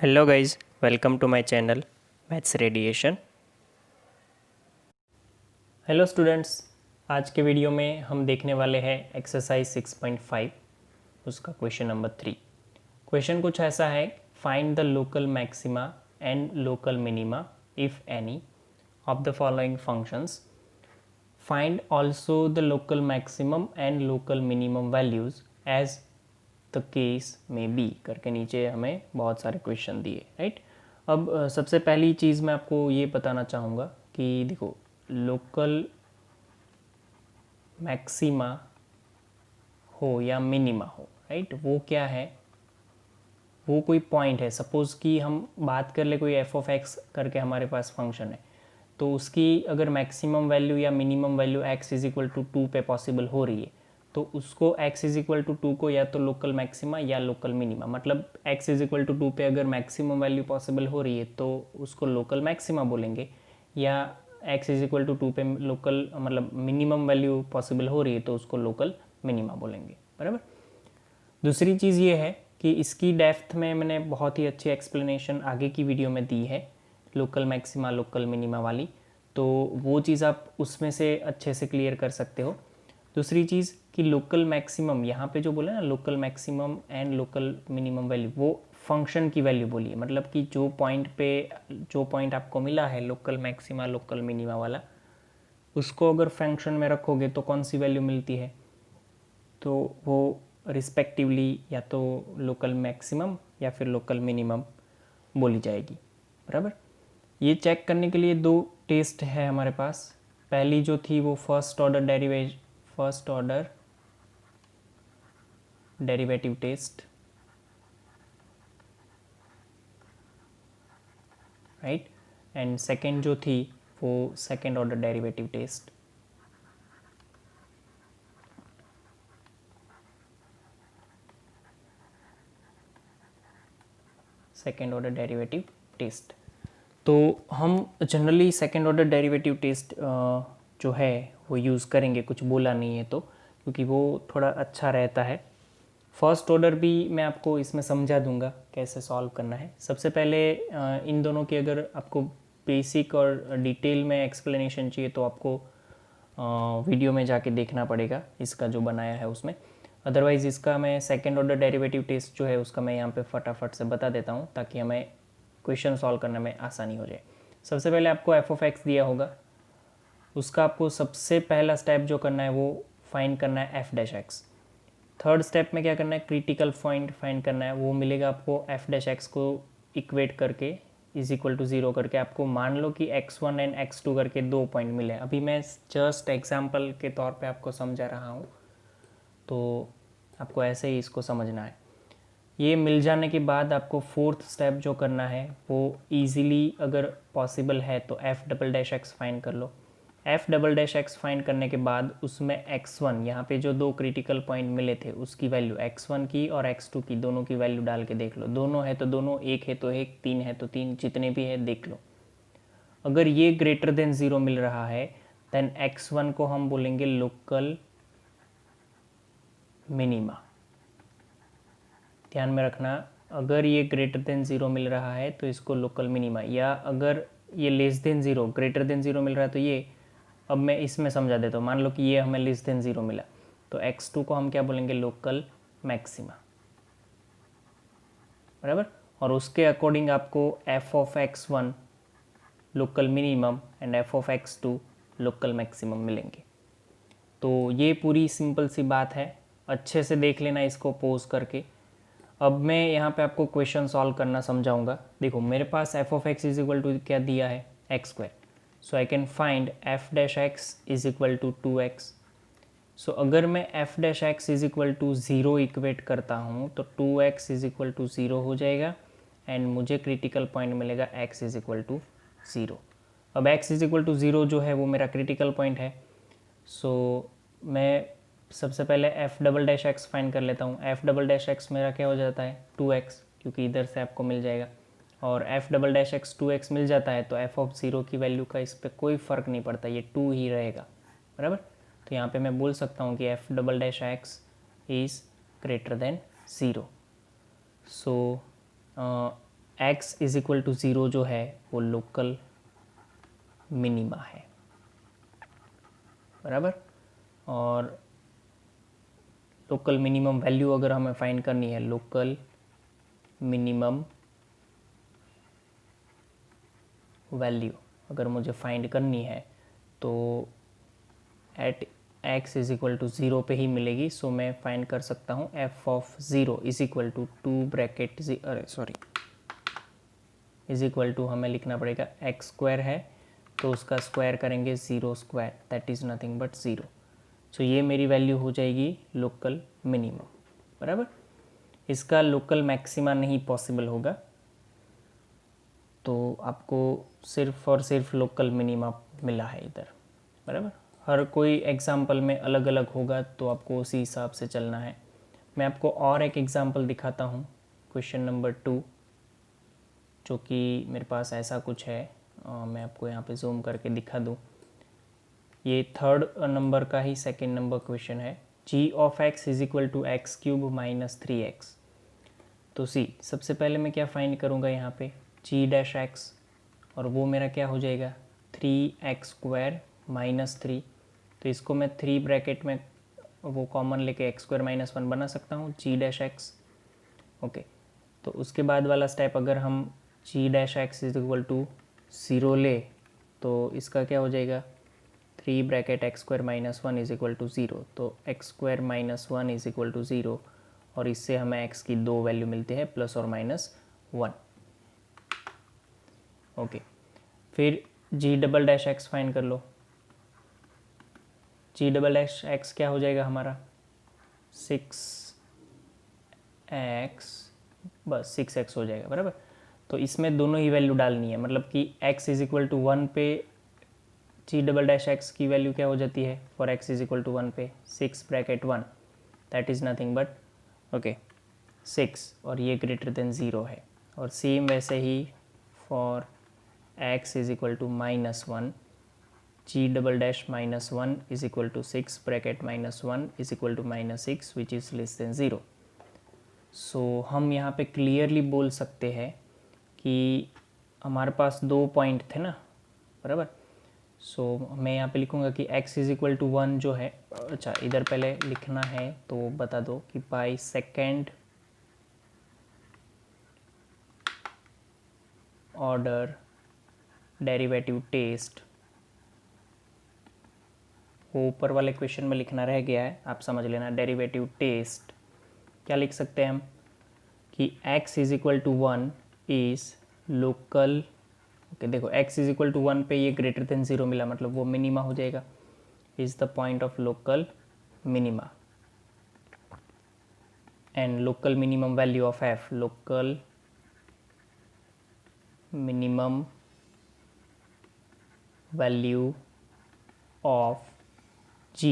Hello guys, welcome to my channel maths radiation. Hello students, आज के video में हम देखने वाले हैं एक्सरसाइज 6.5, उसका क्वेश्चन नंबर 3। क्वेश्चन कुछ ऐसा है, find the local maxima and local minima if any of the following functions. Find also the local maximum and local minimum values as the case में बी करके नीचे हमें बहुत सारे क्वेश्चन दिए, राइट। अब सबसे पहली चीज़ मैं आपको ये बताना चाहूँगा कि देखो, लोकल मैक्सिमा हो या मिनिमा हो, राइट, वो क्या है? वो कोई पॉइंट है। सपोज़ कि हम बात कर ले, कोई एफ ऑफ एक्स करके हमारे पास फंक्शन है, तो उसकी अगर मैक्सिमम वैल्यू या minimum value x is equal to 2 पे पॉसिबल हो रही है, तो उसको x इज इक्वल टू 2 को या तो लोकल मैक्सिमा या लोकल मिनिमा, मतलब x इज इक्वल टू 2 पे अगर मैक्सिमम वैल्यू पॉसिबल हो रही है तो उसको लोकल मैक्सिमा बोलेंगे, या x इज इक्वल टू 2 पे लोकल मतलब मिनिमम वैल्यू पॉसिबल हो रही है तो उसको लोकल मिनिमा बोलेंगे, बराबर। दूसरी चीज़ ये है कि इसकी डेप्थ में मैंने बहुत ही अच्छी एक्सप्लेनेशन आगे की वीडियो में दी है, लोकल मैक्सिमा लोकल मिनिमा वाली, तो वो चीज़ आप उसमें से अच्छे से क्लियर कर सकते हो। दूसरी चीज़ कि लोकल मैक्सिमम यहाँ पे जो बोला ना, local maximum and local minimum value, वो फंक्शन की वैल्यू बोलिए, मतलब कि जो पॉइंट आपको मिला है लोकल मैक्सिमा लोकल मिनिमा वाला, उसको अगर फंक्शन में रखोगे तो कौन सी वैल्यू मिलती है, तो वो रिस्पेक्टिवली या तो लोकल मैक्सिमम या फिर लोकल मिनिमम बोली जाएगी, बराबर। ये चेक करने के लिए दो टेस्ट है हमारे पास। पहली जो थी वो first order derivative test, right, and second जो थी वो second order derivative test. Second order derivative test, तो हम generally second order derivative test जो है वो यूज़ करेंगे, कुछ बोला नहीं है तो, क्योंकि वो थोड़ा अच्छा रहता है। फर्स्ट ऑर्डर भी मैं आपको इसमें समझा दूंगा कैसे सॉल्व करना है। सबसे पहले इन दोनों की अगर आपको बेसिक और डिटेल में एक्सप्लेनेशन चाहिए तो आपको वीडियो में जाके देखना पड़ेगा, इसका जो बनाया है उसमें। अदरवाइज़ इसका मैं सेकेंड ऑर्डर डेरिवेटिव टेस्ट जो है उसका मैं यहाँ पे फटाफट से बता देता हूँ ताकि हमें क्वेश्चन सॉल्व करने में आसानी हो जाए। सबसे पहले आपको एफ ऑफ एक्स दिया होगा, उसका आपको सबसे पहला स्टेप जो करना है वो फाइंड करना है F dash x. Third step में क्या करना है, क्रिटिकल पॉइंट फाइंड करना है। वो मिलेगा आपको एफ डैश एक्स को इक्वेट करके इज इक्वल टू 0 करके, आपको मान लो कि x1 एंड x2 करके 2 पॉइंट मिले। अभी मैं जस्ट एग्जाम्पल के तौर पे आपको समझा रहा हूँ, तो आपको ऐसे ही इसको समझना है। ये मिल जाने के बाद आपको फोर्थ स्टेप जो करना है वो इजीली अगर पॉसिबल है तो f double dash x find कर लो। F double dash x find करने के बाद उसमें x1, यहाँ पे जो दो क्रिटिकल पॉइंट मिले थे उसकी वैल्यू x1 की और x2 की, दोनों की वैल्यू डाल के देख लो। दोनों है तो दोनों, एक है तो एक, तीन है तो तीन, जितने भी है देख लो। अगर ये ग्रेटर देन 0 मिल रहा है देन x1 को हम बोलेंगे लोकल मिनिमा। ध्यान में रखना, अगर ये ग्रेटर देन 0 मिल रहा है तो इसको लोकल मिनिमा, या अगर ये लेस देन 0 ग्रेटर देन 0 मिल रहा है तो ये, अब मैं इसमें समझा देता हूँ। मान लो कि ये हमें लेस देन 0 मिला तो x2 को हम क्या बोलेंगे, लोकल मैक्सिमा, बराबर। और उसके अकॉर्डिंग आपको F of x1 local minimum and F of x2 local maximum मिलेंगे। तो ये पूरी सिंपल सी बात है, अच्छे से देख लेना इसको पोज करके। अब मैं यहाँ पे आपको क्वेश्चन सॉल्व करना समझाऊंगा। देखो मेरे पास f of x is equal to क्या दिया है, x square, so I can find f dash x is equal to 2x। So अगर मैं f dash x is equal to 0 equate करता हूँ तो 2x इज इक्वल टू 0 हो जाएगा एंड मुझे क्रिटिकल पॉइंट मिलेगा x इज इक्वल टू 0। अब x इज इक्वल टू 0 जो है वो मेरा क्रिटिकल पॉइंट है। सो मैं सबसे पहले F double dash x find कर लेता हूँ। एफ डबल डैश एक्स मेरा क्या हो जाता है, 2x, क्योंकि इधर से आपको मिल जाएगा। और F double dash x 2x मिल जाता है तो एफ ऑफ 0 की वैल्यू का इस पर कोई फ़र्क नहीं पड़ता, ये 2 ही रहेगा, बराबर। तो यहाँ पे मैं बोल सकता हूँ कि f double dash x is greater than 0। So x is equal to 0 जो है वो लोकल मिनिमा है, बराबर। और लोकल मिनिमम वैल्यू अगर हमें फाइंड करनी है, लोकल मिनिमम वैल्यू अगर मुझे फाइंड करनी है तो at x is equal to 0 पे ही मिलेगी। सो मैं फाइंड कर सकता हूँ f of 0 is equal to 2 bracket is equal to हमें लिखना पड़ेगा x स्क्वायर है तो उसका स्क्वायर करेंगे 0 square, that is nothing but 0। सो ये मेरी वैल्यू हो जाएगी लोकल मिनिमम, बराबर। इसका लोकल मैक्सिमा नहीं पॉसिबल होगा, तो आपको सिर्फ और सिर्फ लोकल मिनिमा मिला है इधर, बराबर। हर कोई एग्जाम्पल में अलग अलग होगा तो आपको उसी हिसाब से चलना है। मैं आपको और एक एग्जाम्पल दिखाता हूँ, क्वेश्चन नंबर 2, जो कि मेरे पास ऐसा कुछ है। मैं आपको यहाँ पे जूम करके दिखा दूँ। ये थर्ड नंबर का ही सेकेंड नंबर क्वेश्चन है। g of x is equal to x cube minus 3x। तो सी सबसे पहले मैं क्या फाइंड करूँगा यहाँ पे g डैश x, और वो मेरा क्या हो जाएगा 3x स्क्वायर माइनस 3। तो इसको मैं 3 ब्रैकेट में वो कॉमन लेके x स्क्वायर माइनस 1 बना सकता हूँ g डैश x। ओके, तो उसके बाद वाला स्टेप अगर हम g dash x is equal to 0 ले तो इसका क्या हो जाएगा 3 bracket x square minus 1 is equal to 0। तो x square minus 1 is equal to 0, और इससे हमें x की दो वैल्यू मिलती है प्लस और माइनस 1। ओके, फिर g double dash x find कर लो। g डबल डैश x क्या हो जाएगा हमारा 6x, बस 6x हो जाएगा, बराबर। तो इसमें दोनों ही वैल्यू डालनी है, मतलब कि x इज इक्वल टू 1 पे g डबल डैश x की वैल्यू क्या हो जाती है for x is equal to 1 पे 6 bracket 1, that is nothing but okay 6, और ये ग्रेटर देन 0 है। और सेम वैसे ही for x is equal to minus 1, g double dash minus 1 is equal to 6 bracket minus 1 is equal to minus 6 which is less than 0। So हम यहाँ पे clearly बोल सकते हैं कि हमारे पास दो पॉइंट थे ना, बराबर। सो मैं यहाँ पे लिखूँगा कि x इज इक्वल टू 1 जो है, अच्छा इधर पहले लिखना है तो बता दो कि by second order derivative test, वो ऊपर वाले क्वेश्चन में लिखना रह गया है, आप समझ लेना। डेरिवेटिव टेस्ट क्या लिख सकते हैं हम कि x is equal to 1 is local, okay देखो x इज इक्वल टू 1 पे ये ग्रेटर देन 0 मिला, मतलब वो मिनिमा हो जाएगा, is the point of local minima. And local minimum value of f, local minimum value of g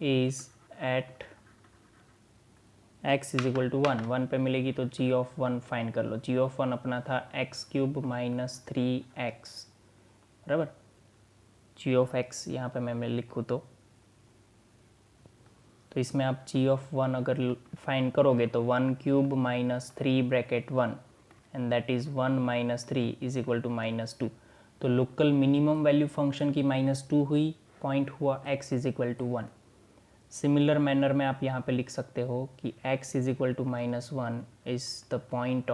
is at x is equal to 1 पे मिलेगी, तो g ऑफ 1 फाइंड कर लो। g ऑफ 1 अपना था x क्यूब माइनस 3x, बराबर। g of x यहाँ पे मैं लिखूँ तो इसमें आप g ऑफ 1 अगर फाइंड करोगे तो 1 cube minus 3 bracket 1 and that is 1 minus 3 is equal to minus 2। तो लोकल मिनिमम वैल्यू फंक्शन की माइनस 2 हुई, पॉइंट हुआ x is equal to 1। Similar manner में आप यहाँ पे लिख सकते हो कि x is equal to minus 1 is the point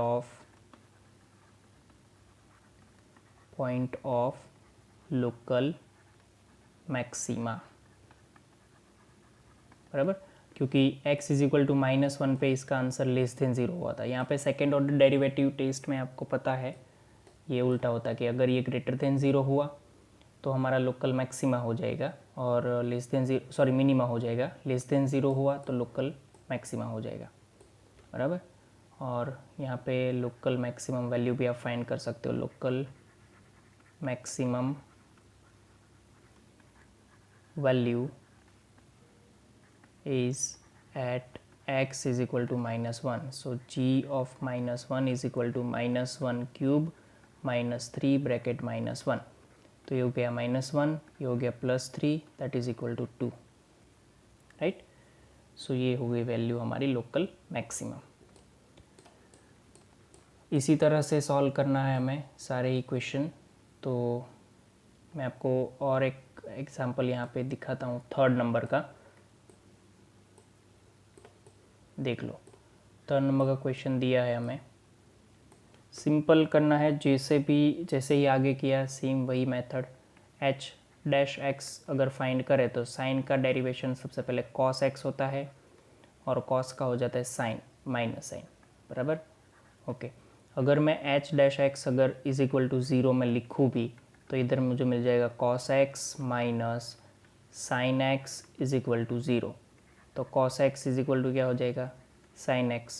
of local maxima, बराबर। क्योंकि x is equal to minus 1 पे इसका आंसर लेस देन 0 हुआ था। यहाँ पे सेकेंड ऑर्डर डेरिवेटिव टेस्ट में आपको पता है ये उल्टा होता है कि अगर ये ग्रेटर देन 0 हुआ तो हमारा लोकल मैक्सिमा हो जाएगा, और लेस देन 0 सॉरी मिनिमा हो जाएगा, लेस देन 0 हुआ तो लोकल मैक्सिमा हो जाएगा, बराबर। और यहाँ पे लोकल मैक्सिमम वैल्यू भी आप फाइंड कर सकते हो। Local maximum value is at x is equal to minus 1, so g of minus 1 is equal to minus 1 cube minus 3 bracket minus 1, तो ये हो गया माइनस 1, ये हो गया plus 3, that is equal to 2, right. So ये हो गई वैल्यू हमारी लोकल मैक्सिमम। इसी तरह से सॉल्व करना है हमें सारे ही क्वेश्चन। तो मैं आपको और एक एग्जांपल यहाँ पे दिखाता हूँ 3rd नंबर का, देख लो। 3rd नंबर का क्वेश्चन दिया है हमें, सिंपल करना है जैसे ही आगे किया सेम वही मेथड। h डैश x अगर फाइंड करें तो साइन का डेरिवेशन सबसे पहले cos x होता है और cos का हो जाता है साइन माइनस साइन, बराबर। ओके, अगर मैं h डैश x अगर इज इक्वल टू 0 में लिखूँ भी तो इधर मुझे मिल जाएगा cos x minus sine x is equal to 0। तो cos x is equal to क्या हो जाएगा, साइन x,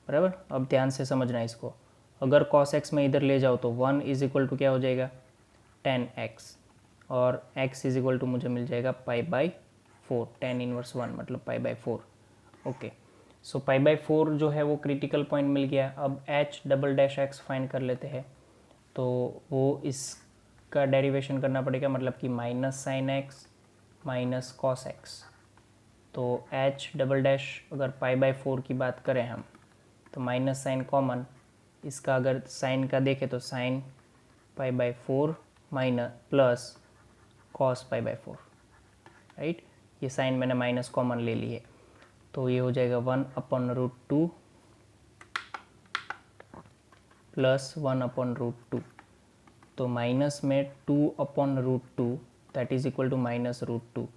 बराबर। अब ध्यान से समझना इसको, अगर cos x में इधर ले जाओ तो 1 इज इक्वल टू क्या हो जाएगा, tan x, और x इज इक्वल टू मुझे मिल जाएगा पाई बाई 4, tan इनवर्स 1 मतलब पाई by 4। Okay, so pi by 4 जो है वो क्रिटिकल पॉइंट मिल गया। अब h double dash x find कर लेते हैं, तो वो इसका डेरिवेशन करना पड़ेगा, मतलब कि minus sine x minus cos x। तो h डबल डैश अगर पाई बाई 4 की बात करें हम तो माइनस साइन कॉमन, इसका अगर साइन का देखें तो sine pi by 4 minus plus cos pi by 4, right. ये साइन मैंने माइनस कॉमन ले ली है, तो ये हो जाएगा 1/√2 प्लस 1/√2। तो माइनस में 2/√2 दैट इज इक्वल टू -√2।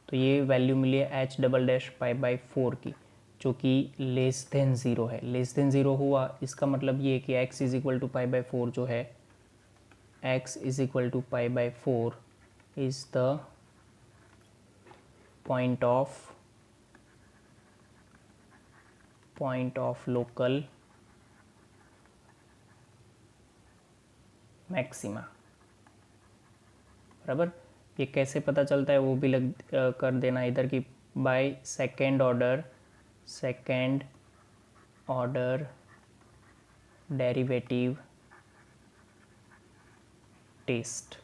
तो ये वैल्यू मिली है h double dash pi by 4 की, जो कि लेस देन 0 है। लेस देन 0 हुआ, इसका मतलब ये कि x is equal to pi by 4 जो है, x is equal to pi by 4 is the point of local maxima, बराबर। ये कैसे पता चलता है वो भी कर देना इधर की, by second order derivative test,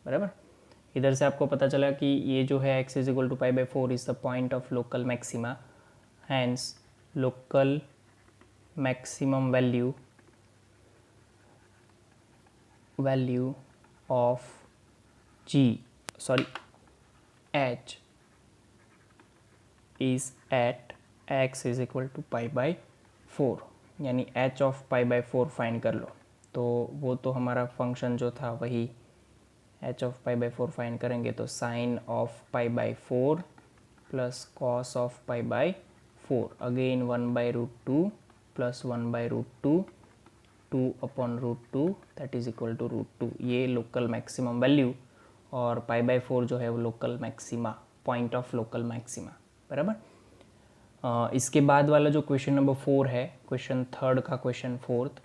बराबर। इधर से आपको पता चला कि ये जो है x is equal to pi by 4 is the point of local maxima, hence local maximum value of h is at x is equal to pi by 4, यानी h of pi by 4 find कर लो। तो वो तो हमारा function जो था वही h of pi by 4 find करेंगे तो sine of pi by 4 plus cos of pi by 4, again 1/√2 plus 1/√2 2/√2 that is equal to √2। ये लोकल मैक्सिमम वैल्यू, और पाई बाई 4 जो है वो local maxima, point of local maxima, बराबर। इसके बाद वाला जो क्वेश्चन नंबर 4 है, क्वेश्चन 3rd का क्वेश्चन 4th,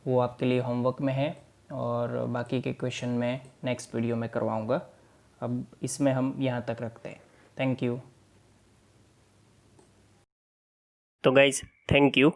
वो आपके लिए होमवर्क में है और बाकी के क्वेश्चन मैं नेक्स्ट वीडियो में करवाऊँगा। अब इसमें हम यहाँ तक रखते हैं। Thank you. तो गाइज थैंक यू।